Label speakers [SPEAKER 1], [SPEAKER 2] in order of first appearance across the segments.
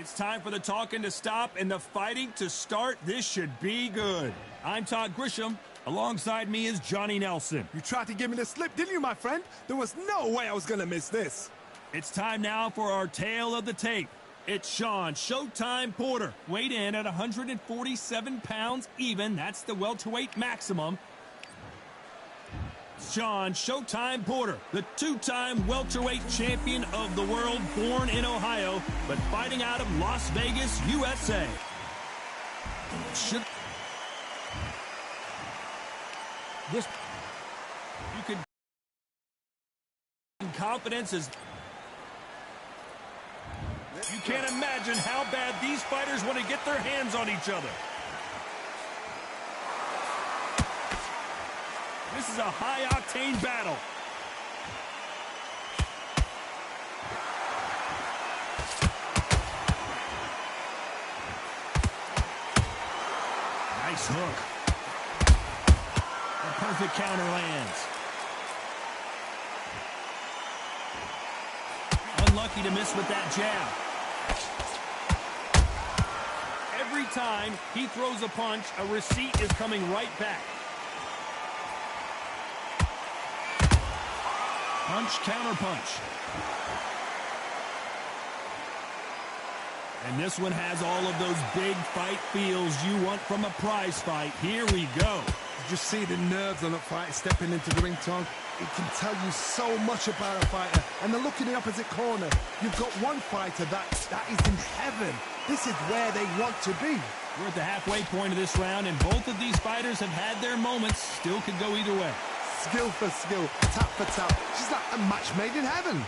[SPEAKER 1] It's time for the talking to stop and the fighting to start. This should be good. I'm Todd Grisham. Alongside me is Johnny Nelson.
[SPEAKER 2] You tried to give me the slip, didn't you, my friend? There was no way I was going to miss this.
[SPEAKER 1] It's time now for our tale of the tape. It's Sean Showtime Porter. Weighed in at 147 pounds even. That's the welterweight maximum. Sean Showtime Porter, the two-time welterweight champion of the world, born in Ohio, but fighting out of Las Vegas, USA. This you can confidence is you can't imagine how bad these fighters want to get their hands on each other. This is a high-octane battle. Nice hook. A perfect counter lands. Unlucky to miss with that jab. Every time he throws a punch, a receipt is coming right back. Punch, counter punch. And this one has all of those big fight feels you want from a prize fight. Here we go.
[SPEAKER 2] Did you see the nerves on a fight stepping into the ring, Tom? It can tell you so much about a fighter. And then look in the opposite corner. You've got one fighter that is in heaven. This is where they want to be.
[SPEAKER 1] We're at the halfway point of this round, and both of these fighters have had their moments. Still could go either way.
[SPEAKER 2] Skill for skill, tap for tap. She's like a match made in heaven.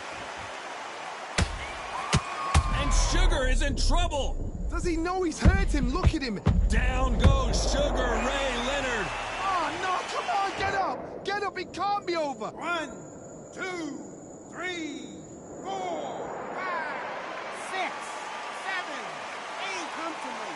[SPEAKER 1] And Sugar is in trouble.
[SPEAKER 2] Does he know he's hurt him? Look at him.
[SPEAKER 1] Down goes Sugar Ray Leonard.
[SPEAKER 2] Oh, no, come on, get up. Get up, it can't be over.
[SPEAKER 3] 1, 2, 3, 4, 5, 6, 7, 8, come to me.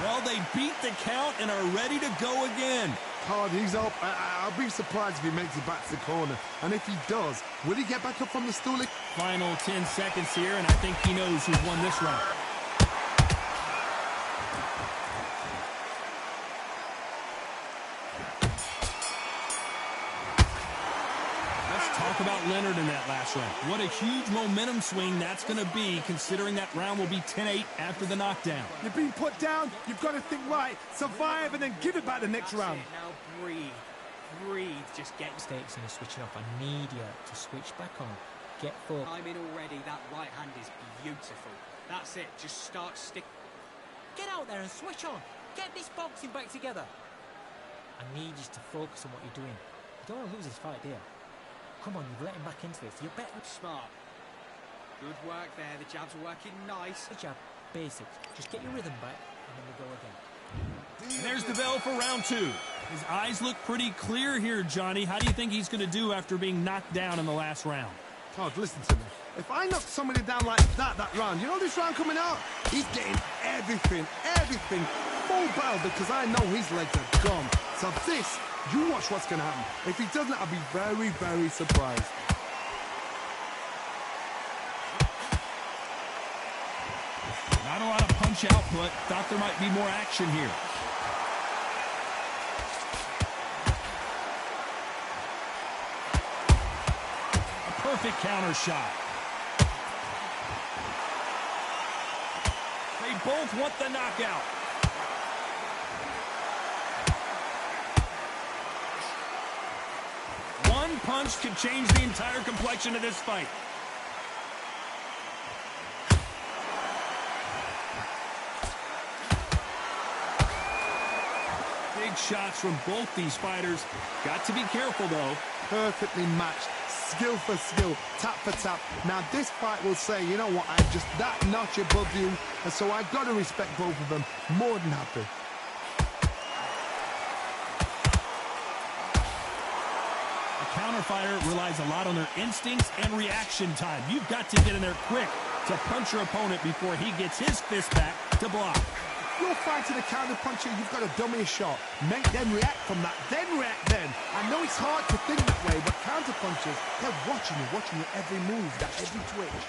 [SPEAKER 1] Well, they beat the count and are ready to go again.
[SPEAKER 2] Todd, he's up. I'll be surprised if he makes it back to the corner. And if he does, will he get back up from the stool?
[SPEAKER 1] Final 10 seconds here, and I think he knows who's won this round. Talk about Leonard in that last round. What a huge momentum swing that's going to be, considering that round will be 10-8 after the knockdown.
[SPEAKER 2] You've been put down, you've got to think right, survive, and then give it back the next round.
[SPEAKER 4] Now breathe. Breathe. Just get mistakes and switching off. I need you to switch back on. Get full.
[SPEAKER 5] I'm in already. That right hand is beautiful. That's it. Just start stick.
[SPEAKER 4] Get out there and switch on. Get this boxing back together. I need you to focus on what you're doing. You don't want to lose this fight, do you? Come on, you've let him back into this. You're better.
[SPEAKER 5] Smart. Good work there. The jabs are working nice.
[SPEAKER 4] Good jab. Basics. Just get your rhythm back, and then we go again.
[SPEAKER 1] And there's the bell for round 2. His eyes look pretty clear here, Johnny. How do you think he's going to do after being knocked down in the last round?
[SPEAKER 2] Todd, listen to me. If I knock somebody down like that round, you know this round coming out? He's getting everything, full barrel, because I know his legs are gone. So this, you watch what's going to happen. If he doesn't, I'll be very, very surprised.
[SPEAKER 1] Not a lot of punch output. Thought there might be more action here. A perfect counter shot. They both want the knockout. One punch could change the entire complexion of this fight. Big shots from both these fighters. Got to be careful, though.
[SPEAKER 2] Perfectly matched. Skill for skill, tap for tap. Now this fight will say, you know what, I'm just that notch above you, and so I've got to respect both of them. More than happy.
[SPEAKER 1] A counter fighter relies a lot on their instincts and reaction time. You've got to get in there quick to punch your opponent before he gets his fist back to block.
[SPEAKER 2] You're fighting a counter-puncher, you've got to dummy a shot. Make them react from that, then react then. I know it's hard to think that way, but counter-punchers, they're watching your every move, that every twitch.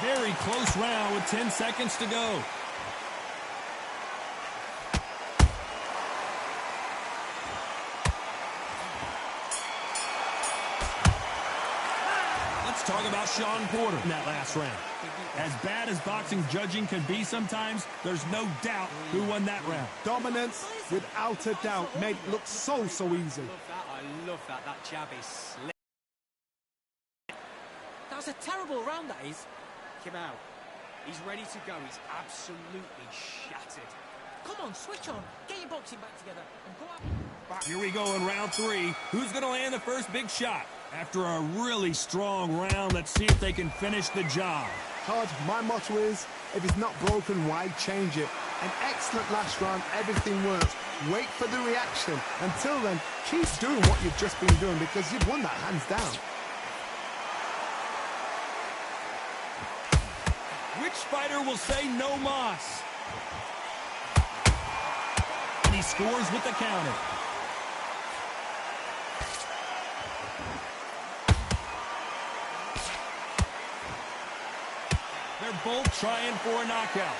[SPEAKER 1] Very close round with 10 seconds to go. Let's talk about Sean Porter in that last round. As bad as boxing judging can be sometimes, there's no doubt who won that round.
[SPEAKER 2] Dominance, without a doubt, made it look so easy.
[SPEAKER 5] I love that. That jab is slick.
[SPEAKER 4] That was a terrible round, that is.
[SPEAKER 5] Him out. He's ready to go. He's absolutely shattered.
[SPEAKER 4] Come on, switch on. Get your boxing back together and go out.
[SPEAKER 1] Here we go in round 3. Who's going to land the first big shot? After a really strong round, let's see if they can finish the job.
[SPEAKER 2] Todd, my motto is, if it's not broken, why change it? An excellent last round, everything works. Wait for the reaction. Until then, keep doing what you've just been doing because you've won that hands down.
[SPEAKER 1] Which fighter will say no mas? And he scores with the counter. They're both trying for a knockout.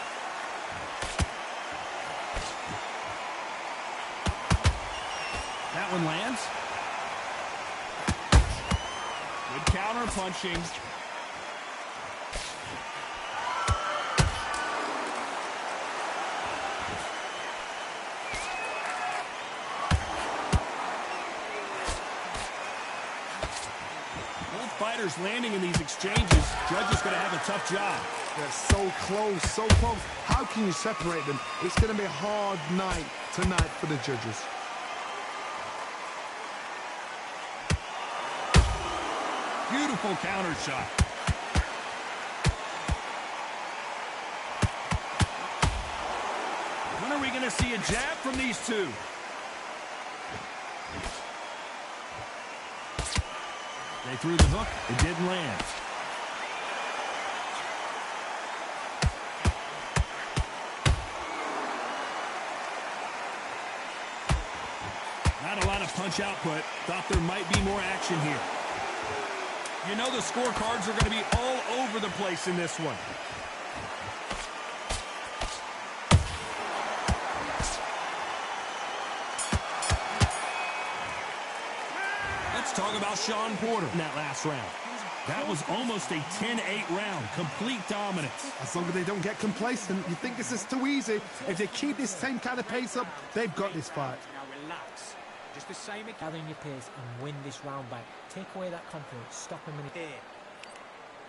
[SPEAKER 1] That one lands. Good counter punching. Fighters landing in these exchanges. Judge is going to have a tough job.
[SPEAKER 2] They're so close, so close. How can you separate them? It's going to be a hard night tonight for the judges.
[SPEAKER 1] Beautiful counter shot. When are we going to see a jab from these two? They threw the hook. It didn't land. Not a lot of punch output. Thought there might be more action here. You know the scorecards are going to be all over the place in this one. Let's talk about Sean Porter in that last round. That was almost a 10-8 round. Complete dominance.
[SPEAKER 2] As long as they don't get complacent, you think this is too easy. If they keep this same kind of pace up, they've got this fight.
[SPEAKER 5] Now relax. Just the same again.
[SPEAKER 4] Gather in your pace and win this round back. Take away that confidence. Stop him in
[SPEAKER 5] Here.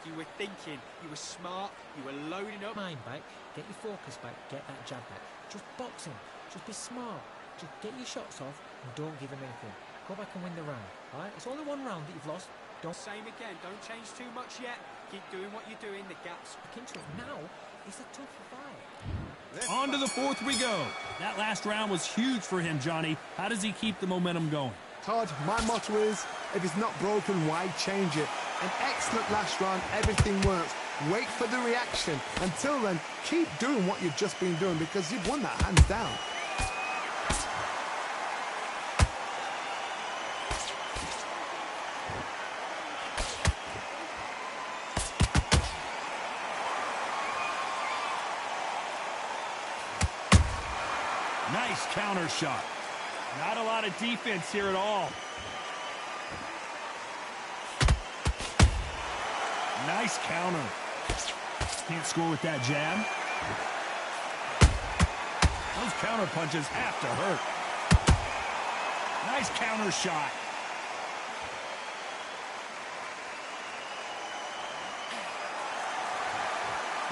[SPEAKER 5] You were thinking. You were smart. You were loading up.
[SPEAKER 4] mind back. Get your focus back. Get that jab back. Just box him. Just be smart. Just get your shots off and don't give him anything. Go back and win the round. All right? It's only one round that you've lost. Don't
[SPEAKER 5] Same again. Don't change too much yet. Keep doing what you're doing. The gaps.
[SPEAKER 4] back into it. Now it's a tough fight.
[SPEAKER 1] On to the fourth we go. That last round was huge for him, Johnny. How does he keep the momentum going?
[SPEAKER 2] Todd, my motto is, if it's not broken, why change it? An excellent last round, everything works. Wait for the reaction. Until then, keep doing what you've just been doing because you've won that hands down.
[SPEAKER 1] Nice counter shot. Not a lot of defense here at all. Nice counter. Can't score with that jab. Those counter punches have to hurt. Nice counter shot.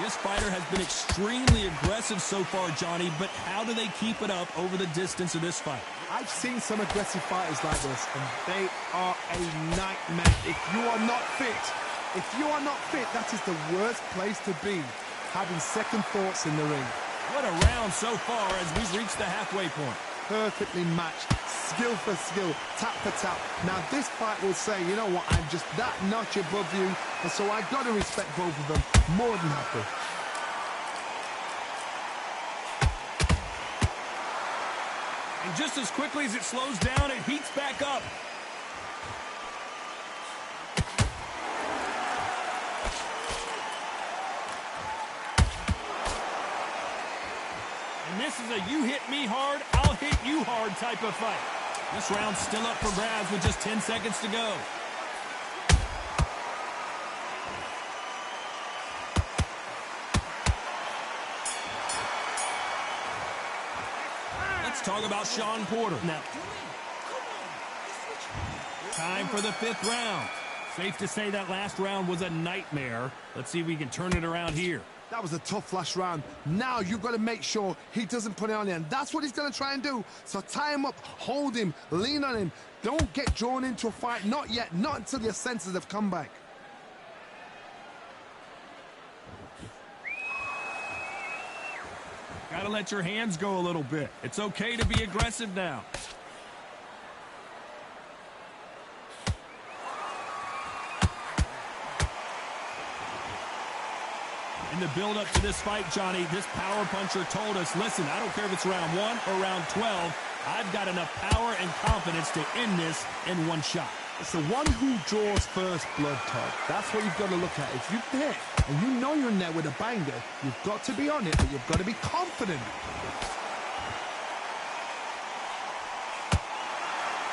[SPEAKER 1] This fighter has been extremely aggressive so far, Johnny, but how do they keep it up over the distance of this fight?
[SPEAKER 2] I've seen some aggressive fighters like this, and they are a nightmare. If you are not fit, that is the worst place to be, having second thoughts in the ring.
[SPEAKER 1] What a round so far as we've reached the halfway point.
[SPEAKER 2] Perfectly matched. skill for skill, tap for tap. Now this fight will say, you know what, I'm just that notch above you, and so I got to respect both of them more than happy.
[SPEAKER 1] And just as quickly as it slows down, it heats back up. And this is a you hit me hard, I'll hit you hard type of fight. This round's still up for grabs with just 10 seconds to go. Let's talk about Sean Porter now. Time for the 5th round. Safe to say that last round was a nightmare. Let's see if we can turn it around here.
[SPEAKER 2] That was a tough last round. Now you've got to make sure he doesn't put it on you, and that's what he's going to try and do. So tie him up, hold him, lean on him. Don't get drawn into a fight. Not yet. Not until your senses have come back.
[SPEAKER 1] Gotta let your hands go a little bit. It's okay to be aggressive now. In the build-up to this fight, Johnny, this power puncher told us, listen, I don't care if it's round 1 or round 12, I've got enough power and confidence to end this in one shot.
[SPEAKER 2] It's the one who draws first blood, Todd. That's what you've got to look at. If you've hit and you know you're in there with a banger, you've got to be on it, but you've got to be confident.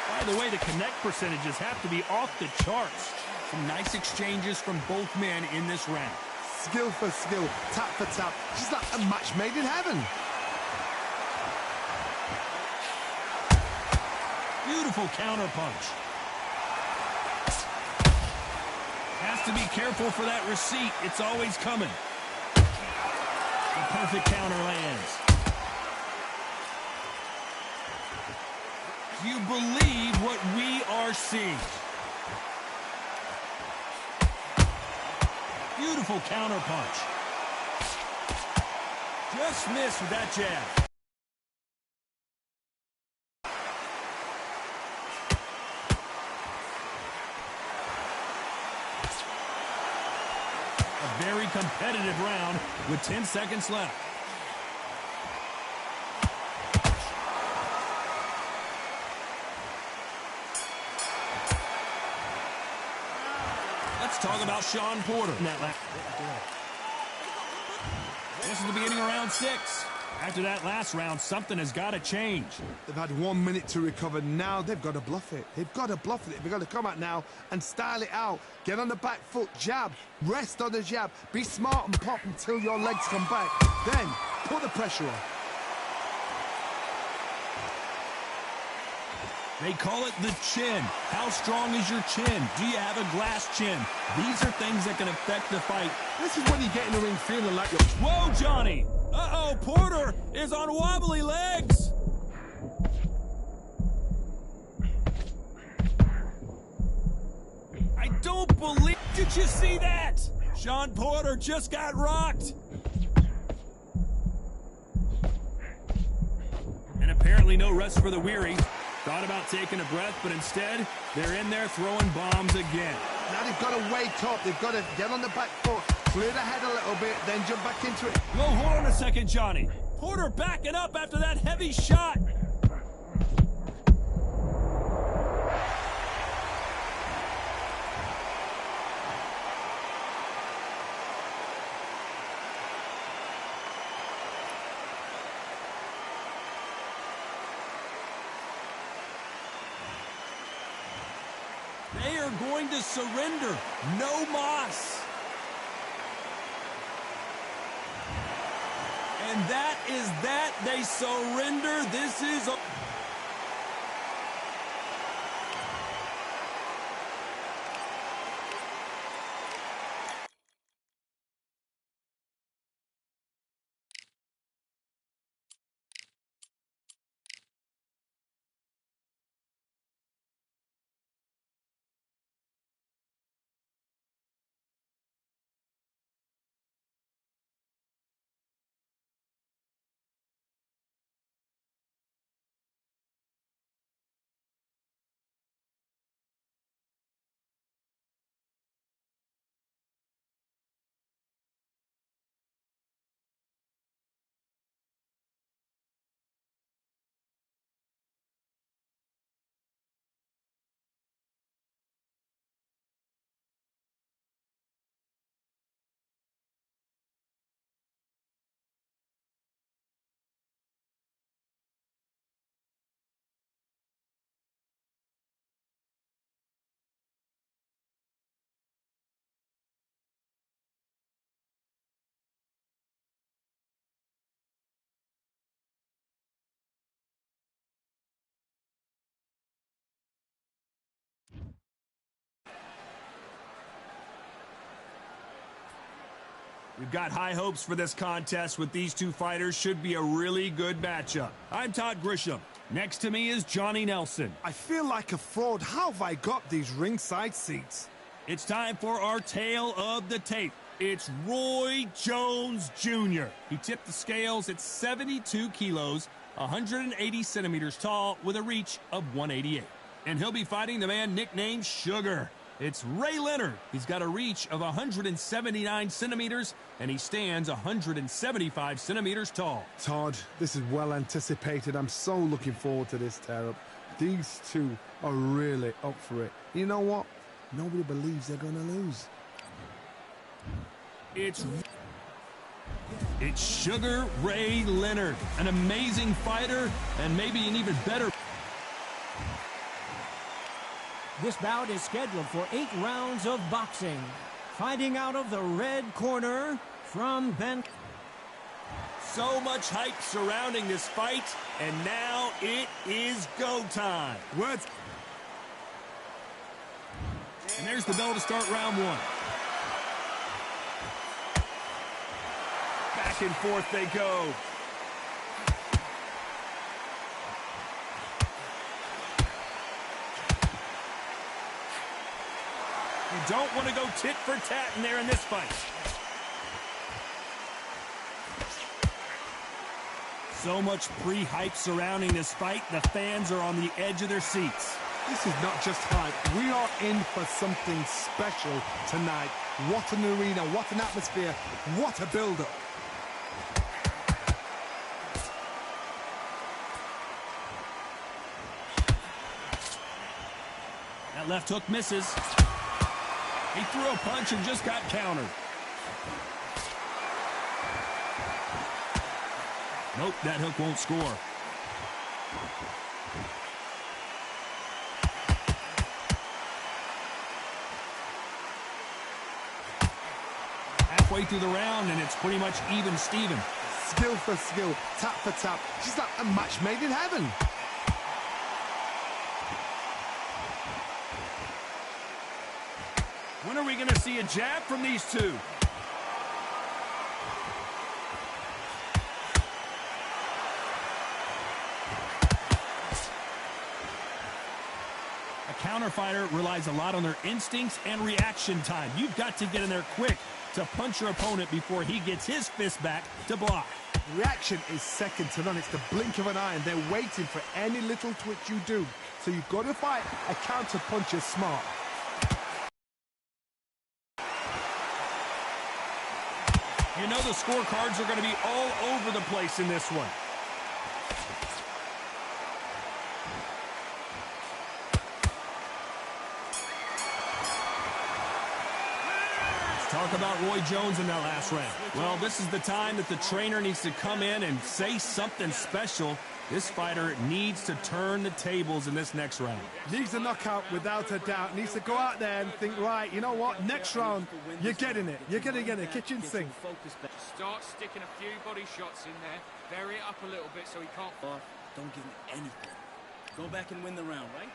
[SPEAKER 1] By the way, the connect percentages have to be off the charts. Some nice exchanges from both men in this round.
[SPEAKER 2] Skill for skill, tap for tap. Just like a match made in heaven.
[SPEAKER 1] Beautiful counter punch. Has to be careful for that receipt. It's always coming. The perfect counter lands. Do you believe what we are seeing? Beautiful counter punch. Just missed with that jab. A very competitive round with 10 seconds left. Let's talk about Sean Porter. This is the beginning of round 6. After that last round, something has got to change.
[SPEAKER 2] They've had 1 minute to recover. Now they've got to bluff it. They've got to bluff it. They've got to come out now and style it out. Get on the back foot, jab, rest on the jab. Be smart and pop until your legs come back. Then put the pressure on.
[SPEAKER 1] They call it the chin. How strong is your chin? Do you have a glass chin? These are things that can affect the fight.
[SPEAKER 2] This is when you get in the ring feeling like you're...
[SPEAKER 1] Whoa, Johnny! Uh-oh, Porter is on wobbly legs! I don't believe... Did you see that? Sean Porter just got rocked. And apparently no rest for the weary. Thought about taking a breath, but instead, they're in there throwing bombs again.
[SPEAKER 2] Now they've got to wake up. They've got to get on the back foot, clear the head a little bit, then jump back into it.
[SPEAKER 1] Whoa, hold on a second, Johnny. Porter backing up after that heavy shot. They are going to surrender. No moss. And that is that. They surrender. This is... We've got high hopes for this contest with these two fighters. Should be a really good matchup. I'm Todd Grisham. Next to me is Johnny Nelson.
[SPEAKER 2] I feel like a fraud. How have I got these ringside seats?
[SPEAKER 1] It's time for our tale of the tape. It's Roy Jones Jr. He tipped the scales at 72 kilos, 180 centimeters tall, with a reach of 188. And he'll be fighting the man nicknamed Sugar. It's Ray Leonard. He's got a reach of 179 centimeters, and he stands 175 centimeters tall.
[SPEAKER 2] Todd, this is well anticipated. I'm so looking forward to this tear-up. These two are really up for it. You know what? Nobody believes they're going to lose.
[SPEAKER 1] It's Sugar Ray Leonard, an amazing fighter, and maybe an even better.
[SPEAKER 6] This bout is scheduled for 8 rounds of boxing. Fighting out of the red corner from Ben.
[SPEAKER 1] So much hype surrounding this fight, and now it is go time.
[SPEAKER 2] Words.
[SPEAKER 1] And there's the bell to start round 1. Back and forth they go. You don't want to go tit for tat in there in this fight. So much pre-hype surrounding this fight. The fans are on the edge of their seats.
[SPEAKER 2] This is not just hype. We are in for something special tonight. What an arena, what an atmosphere, what a build-up.
[SPEAKER 1] That left hook misses. He threw a punch and just got countered. Nope, that hook won't score. Halfway through the round, and it's pretty much even Steven.
[SPEAKER 2] Skill for skill, tap for tap. Just like a match made in heaven.
[SPEAKER 1] When are we going to see a jab from these two? A counter fighter relies a lot on their instincts and reaction time. You've got to get in there quick to punch your opponent before he gets his fist back to block.
[SPEAKER 2] Reaction is second to none. It's the blink of an eye, and they're waiting for any little twitch you do. So you've got to fight a counter puncher smart.
[SPEAKER 1] You know the scorecards are going to be all over the place in this one. Let's talk about Roy Jones in that last round. Well, this is the time that the trainer needs to come in and say something special. This fighter needs to turn the tables in this next round.
[SPEAKER 2] Needs a knockout without a doubt. Needs to go out there and think, right, you know what, next round, you're getting it. You're going to get a kitchen sink.
[SPEAKER 5] Start sticking a few body shots in there. Vary it up a little bit so he can't...
[SPEAKER 7] Don't give me anything. Go back and win the round, right?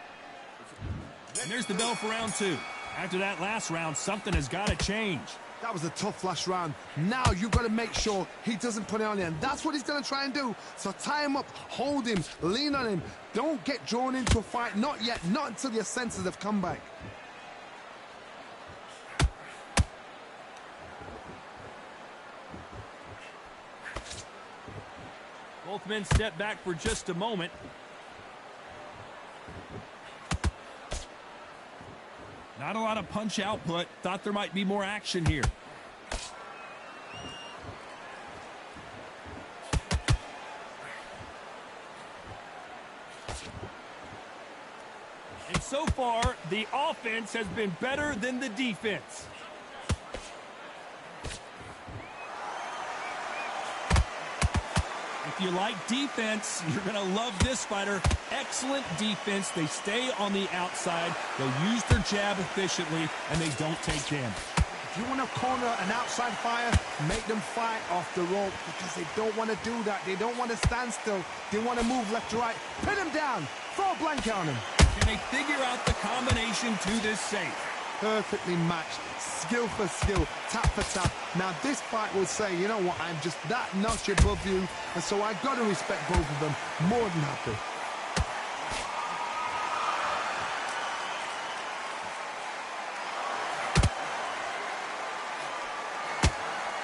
[SPEAKER 1] And there's the bell for round 2. After that last round, something has got to change.
[SPEAKER 2] That was a tough last round. Now you've got to make sure he doesn't put it on you, and that's what he's going to try and do. So tie him up, hold him, lean on him. Don't get drawn into a fight. Not yet. Not until your senses have come back.
[SPEAKER 1] Both men step back for just a moment. Not a lot of punch output. Thought there might be more action here. And so far, the offense has been better than the defense. If you like defense, you're going to love this fighter. Excellent defense. They stay on the outside. They'll use their jab efficiently, and they don't take damage.
[SPEAKER 2] If you want to corner an outside fighter, make them fight off the rope, because they don't want to do that. They don't want to stand still. They want to move left to right. Pin him down. Throw a blanket on him.
[SPEAKER 1] Can they figure out the combination to this safe?
[SPEAKER 2] perfectly matched, skill for skill, tap for tap. Now this fight will say, you know what, I'm just that notch above you, and so I've got to respect both of them. More than happy.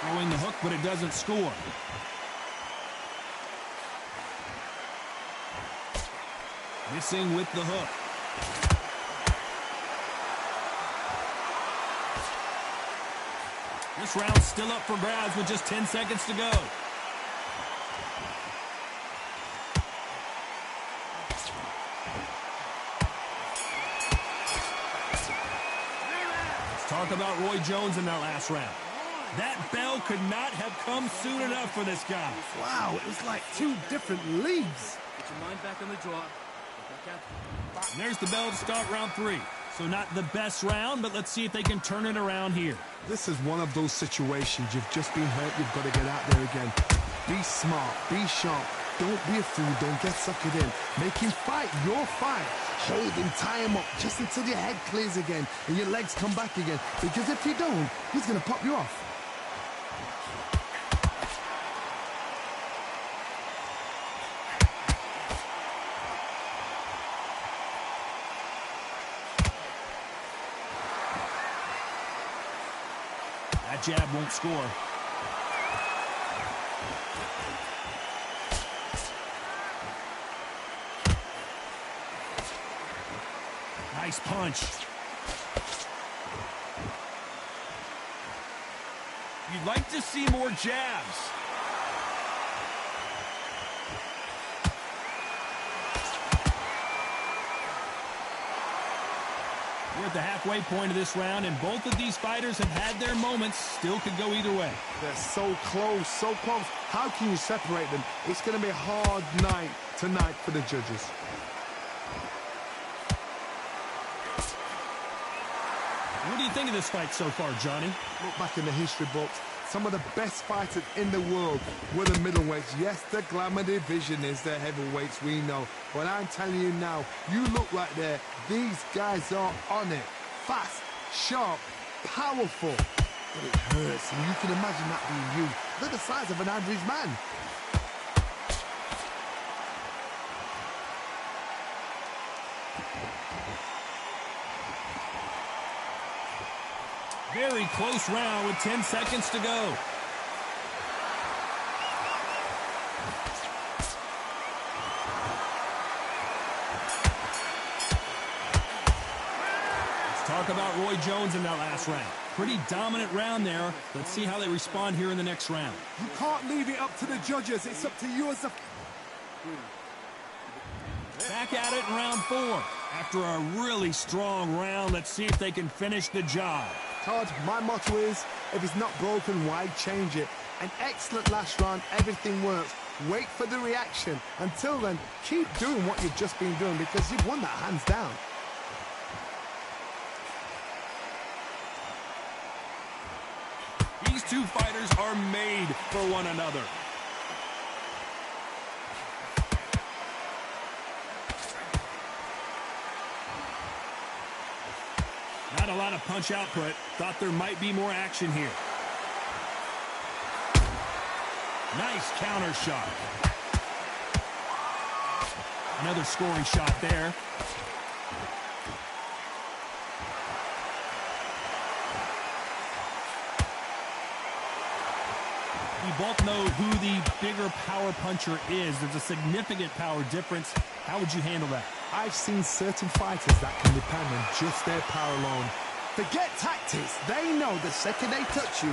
[SPEAKER 1] Throwing the hook, but it doesn't score. Missing with the hook. This round's still up for grabs with just 10 seconds to go. Let's talk about Roy Jones in that last round. That bell could not have come soon enough for this guy.
[SPEAKER 2] Wow, it was like two different leagues.
[SPEAKER 7] Get your mind back on the draw.
[SPEAKER 1] And there's the bell to start round 3. So not the best round, but let's see if they can turn it around here.
[SPEAKER 2] This is one of those situations. You've just been hurt. You've got to get out there again. Be smart. Be sharp. Don't be a fool. Don't get suckered in. Make him fight your fight. Hold him, tie him up just until your head clears again and your legs come back again. Because if you don't, he's going to pop you off.
[SPEAKER 1] That jab won't score. Nice punch. You'd like to see more jabs. We're at the halfway point of this round, and both of these fighters have had their moments. Still could go either way.
[SPEAKER 2] They're so close, so close. How can you separate them? It's going to be a hard night tonight for the judges.
[SPEAKER 1] What do you think of this fight so far, Johnny?
[SPEAKER 2] Look back in the history books. Some of the best fighters in the world were the middleweights. Yes, the glamour division is the heavyweights, we know. But I'm telling you now, you look right there. These guys are on it. Fast, sharp, powerful. But it hurts, and you can imagine that being you. They're the size of an average man.
[SPEAKER 1] Very close round with 10 seconds to go. Let's talk about Roy Jones in that last round. Pretty dominant round there. Let's see how they respond here in the next round.
[SPEAKER 2] You can't leave it up to the judges. It's up to you as a...
[SPEAKER 1] Back at it in round 4. After a really strong round, let's see if they can finish the job.
[SPEAKER 2] Todd, my motto is, if it's not broken, why change it? An excellent last round, everything works. Wait for the reaction. Until then, keep doing what you've just been doing because you've won that hands down.
[SPEAKER 1] These two fighters are made for one another. Not a lot of punch output. Thought there might be more action here. Nice counter shot. Another scoring shot there. We both know who the bigger power puncher is. There's a significant power difference. How would you handle that?
[SPEAKER 2] I've seen certain fighters that can depend on just their power alone. Forget tactics. They know the second they touch you,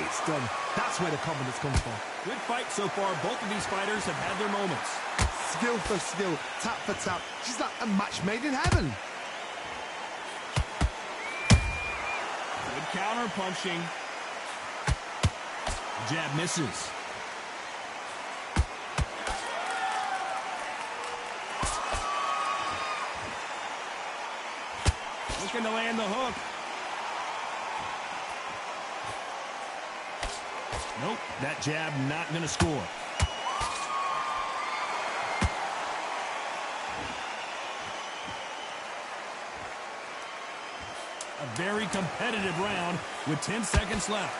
[SPEAKER 2] it's done. That's where the confidence comes from.
[SPEAKER 1] Good fight so far. Both of these fighters have had their moments.
[SPEAKER 2] Skill for skill, tap for tap. She's like a match made in heaven.
[SPEAKER 1] Good counter punching. Jab misses. Looking to land the hook. Nope, that jab not going to score. A very competitive round with 10 seconds left.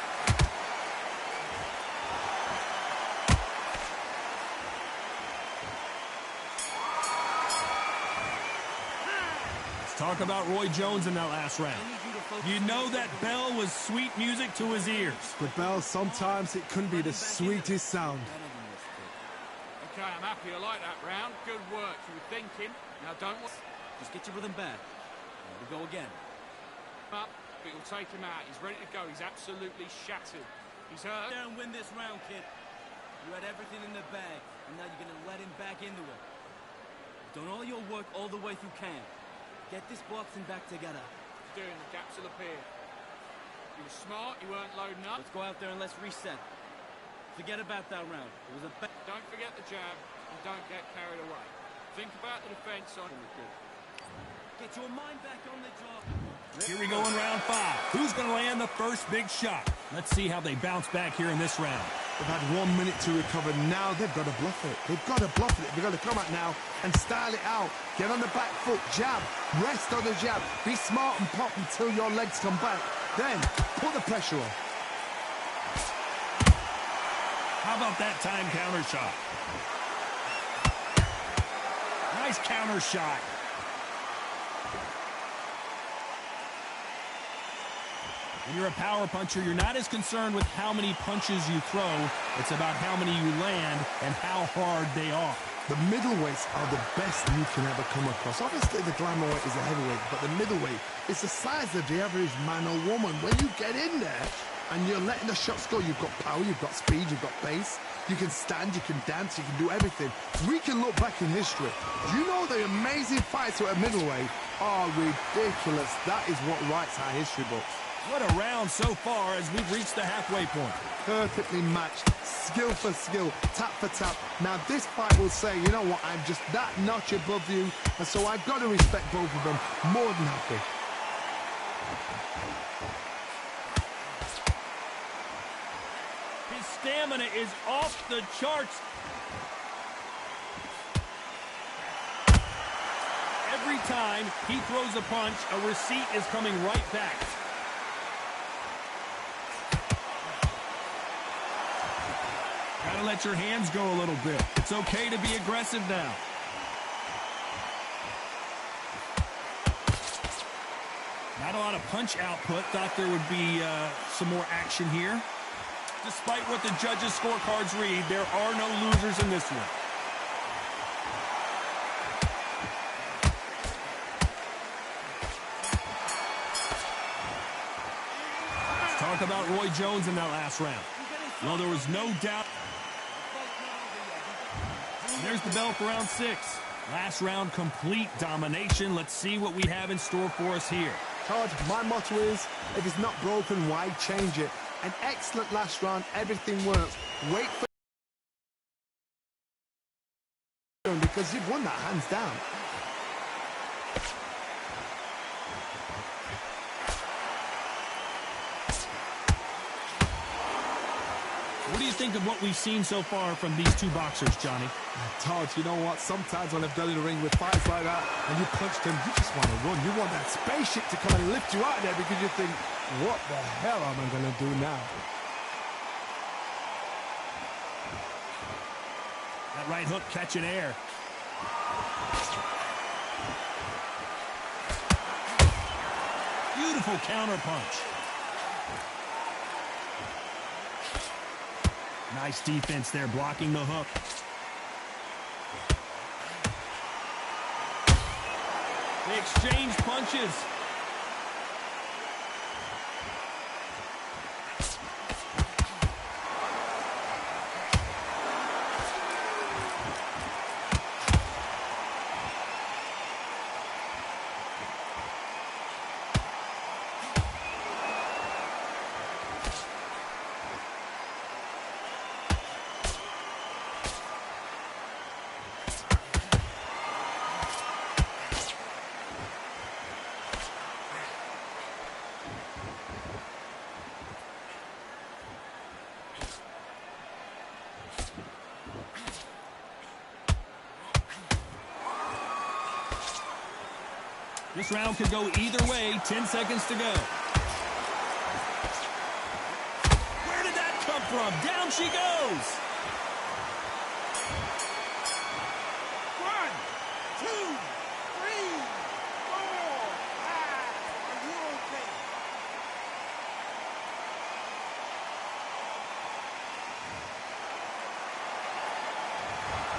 [SPEAKER 1] Let's talk about Roy Jones in that last round. You know that bell was sweet music to his ears.
[SPEAKER 2] The bell, sometimes it can be the sweetest sound.
[SPEAKER 8] Okay, I'm happy. I like that round. Good work. You were thinking. Now don't...
[SPEAKER 7] Just get your rhythm back. We go again.
[SPEAKER 8] Up, but you'll take him out. He's ready to go. He's absolutely shattered. He's hurt.
[SPEAKER 7] There and win this round, kid. You had everything in the bag, and now you're gonna let him back into it. You've done all your work all the way through camp. Get this boxing back together.
[SPEAKER 8] Doing the gaps will appear. You were smart. You weren't loading up.
[SPEAKER 7] Let's go out there and let's reset. Forget about that round. It was a...
[SPEAKER 8] Don't forget the jab, and don't get carried away. Think about the defense on the good.
[SPEAKER 7] Get your mind back on the job.
[SPEAKER 1] Here we go in round 5. Who's going to land the first big shot? Let's see how they bounce back here in this round.
[SPEAKER 2] They've had 1 minute to recover. Now they've got to bluff it. They've got to bluff it. They've got to come out now and style it out. Get on the back foot, jab, rest on the jab. Be smart and pop until your legs come back. Then put the pressure on.
[SPEAKER 1] How about that time counter shot? Nice counter shot. When you're a power puncher, you're not as concerned with how many punches you throw. It's about how many you land and how hard they are.
[SPEAKER 2] The middleweights are the best you can ever come across. Obviously, the glamour weight is a heavyweight, but the middleweight is the size of the average man or woman. When you get in there and you're letting the shots go, you've got power, you've got speed, you've got pace. You can stand, you can dance, you can do everything. We can look back in history. Do you know the amazing fights at a middleweight are ridiculous? That is what writes our history books.
[SPEAKER 1] What a round so far as we've reached the halfway point.
[SPEAKER 2] Perfectly matched, skill for skill, tap for tap. Now this fight will say, you know what, I'm just that notch above you, and so I've got to respect both of them more than happy.
[SPEAKER 1] His stamina is off the charts. Every time he throws a punch, a receipt is coming right back. Gotta let your hands go a little bit. It's okay to be aggressive now. Not a lot of punch output. Thought there would be some more action here. Despite what the judges' scorecards read, there are no losers in this one. Let's talk about Roy Jones in that last round. Well, there was no doubt. There's the bell for round 6. Last round, complete domination. Let's see what we have in store for us here.
[SPEAKER 2] Todd, my motto is, if it's not broken, why change it? An excellent last round, everything works. Wait for because you've won that hands down.
[SPEAKER 1] What do you think of what we've seen so far from these two boxers, Johnny?
[SPEAKER 2] Todd, you know what? Sometimes when I've done in the ring with fights like that, and you punch them, you just want to run. You want that spaceship to come and lift you out of there because you think, what the hell am I going to do now?
[SPEAKER 1] That right hook catching air. Beautiful counter punch. Nice defense there, blocking the hook. They exchange punches. This round could go either way. 10 seconds to go. Where did that come from? Down she goes.
[SPEAKER 3] 1, 2, 3, 4, 5. Are you okay?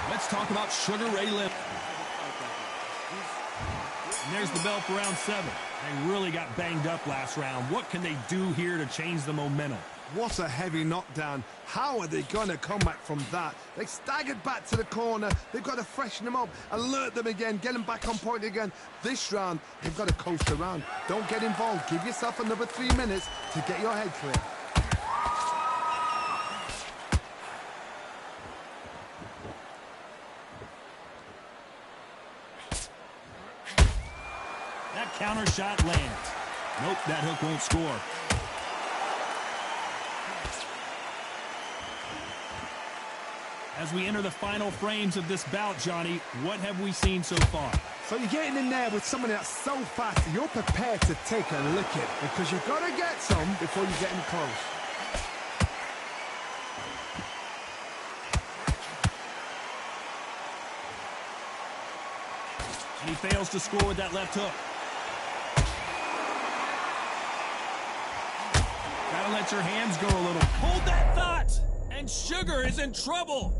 [SPEAKER 1] Let's talk about Sugar Ray Leonard. And there's the bell for round 7. They really got banged up last round. What can they do here to change the momentum?
[SPEAKER 2] What a heavy knockdown. How are they going to come back from that? They staggered back to the corner. They've got to freshen them up, alert them again, get them back on point again. This round, they've got to coast around. Don't get involved. Give yourself another 3 minutes to get your head clear.
[SPEAKER 1] That counter shot lands. Nope, that hook won't score. As we enter the final frames of this bout, Johnny, what have we seen so far?
[SPEAKER 2] So you're getting in there with someone that's so fast, you're prepared to take a licking because you've got to get some before you get in close.
[SPEAKER 1] And he fails to score with that left hook. Gotta let your hands go a little. Hold that thought! And Sugar is in trouble!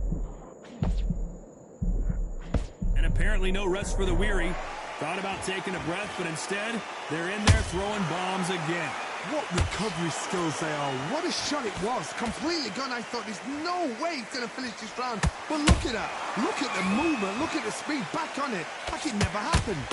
[SPEAKER 1] And apparently no rest for the weary. Thought about taking a breath, but instead, they're in there throwing bombs again.
[SPEAKER 2] What recovery skills they are. What a shot it was. Completely gone. I thought there's no way he's going to finish this round. But look at that. Look at the movement. Look at the speed. Back on it. Like it never happened.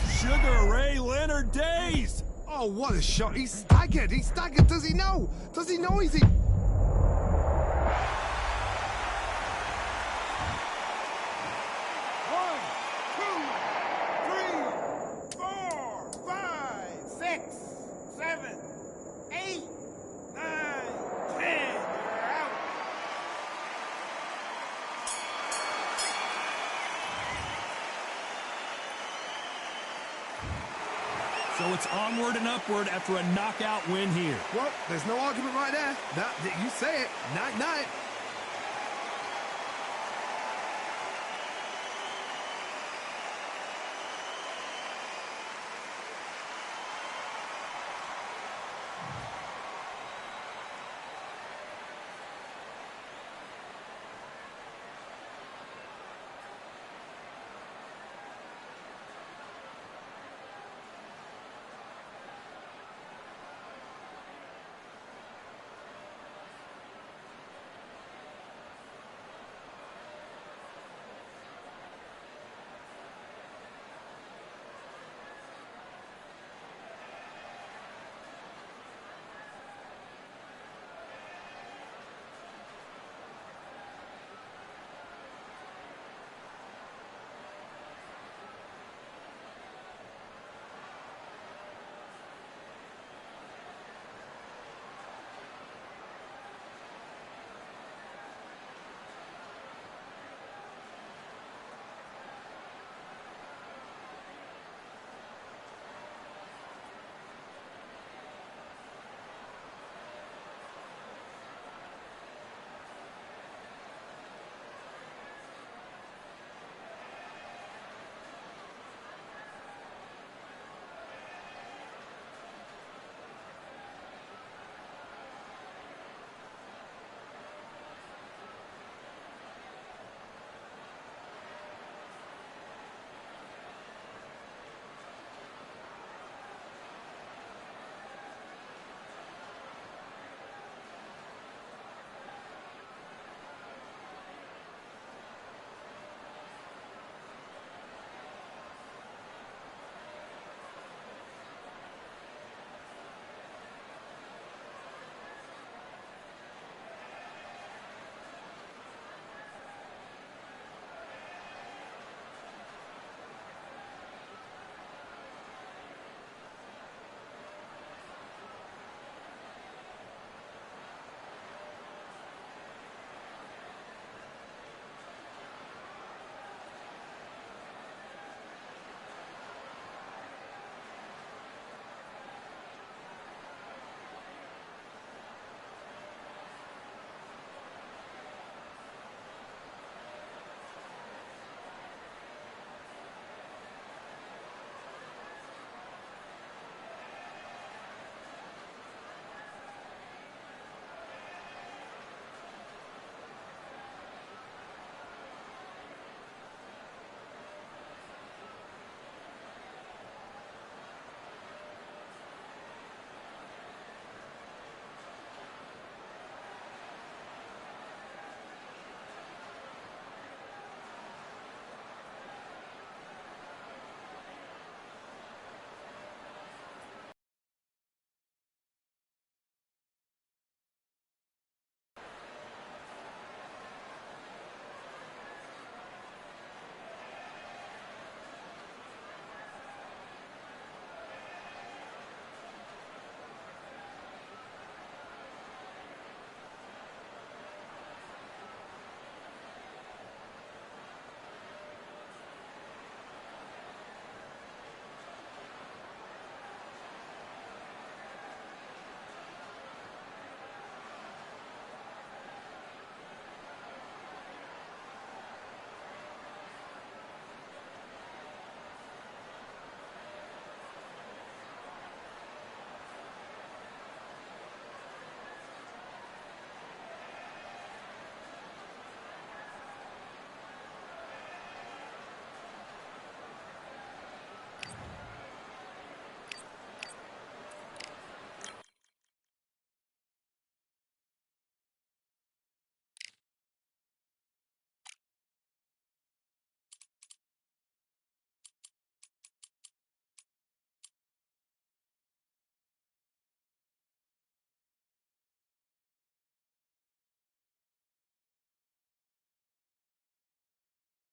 [SPEAKER 1] Sugar Ray Leonard dazed.
[SPEAKER 2] Oh, what a shot. He's staggered. He's staggered. Does he know? Does he know he's...
[SPEAKER 3] 8, 9, 10. You're out.
[SPEAKER 1] So it's onward and upward after a knockout win here.
[SPEAKER 2] Well, there's no argument right there. You say it. Night-night.